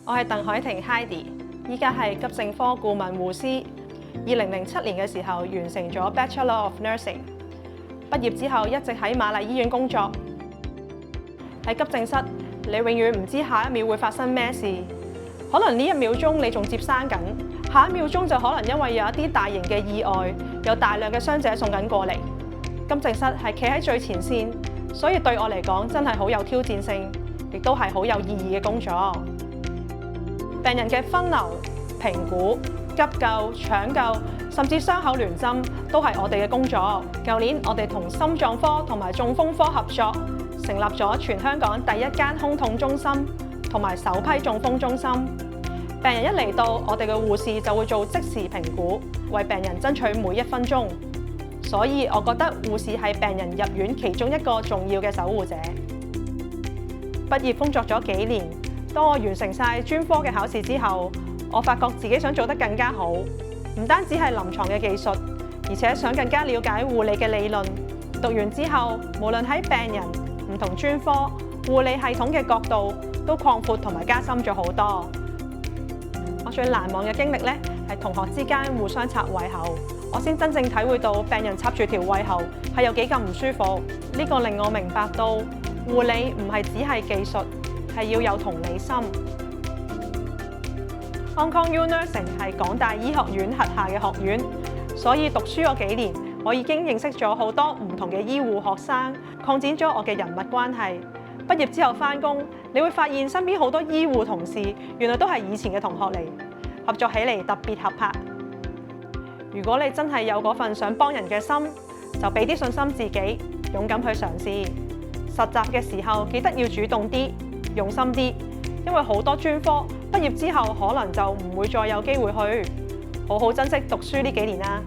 我係鄧海婷 Heidi， 依家係急症科顧問護師。2007年嘅時候完成咗 Bachelor of Nursing， 畢業之後一直喺瑪麗醫院工作。喺急症室，你永遠唔知下一秒會發生咩事，可能呢一秒鐘你仲接生緊，下一秒鐘就可能因為有一啲大型嘅意外，有大量嘅傷者送緊過嚟。急症室係企喺最前線，所以對我嚟講真係好有挑戰性，亦都係好有意義嘅工作。病人嘅分流、評估、急救、搶救，甚至傷口聯針，都係我哋嘅工作。舊年我哋同心臟科同埋中風科合作，成立咗全香港第一間胸痛中心同埋首批中風中心。病人一嚟到，我哋嘅護士就會做即時評估，為病人爭取每1分鐘。所以我覺得護士係病人入院其中一個重要嘅守護者。畢業工作咗幾年，當我完成晒專科嘅考試之後，我發覺自己想做得更加好，唔單止係臨床嘅技術，而且想更加了解護理嘅理論。讀完之後，無論喺病人、唔同專科、護理系統嘅角度，都擴闊同埋加深咗好多。我最難忘嘅經歷咧，係同學之間互相插胃喉，我先真正體會到病人插住條胃喉係有幾咁唔舒服。呢個令我明白到護理唔係只係技術，係要有同理心。Hong Kong U Nursing 係港大醫學院轄下嘅學院，所以讀書嗰幾年，我已經認識咗好多唔同嘅醫護學生，擴展咗我嘅人脈關係。畢業之後返工，你會發現身邊好多醫護同事，原來都係以前嘅同學嚟，合作起嚟特別合拍。如果你真係有嗰份想幫人嘅心，就俾啲信心自己，勇敢去嘗試。實習嘅時候記得要主動啲、用心啲，因為好多專科畢業之後可能就唔會再有機會去，好好珍惜讀書呢幾年啦。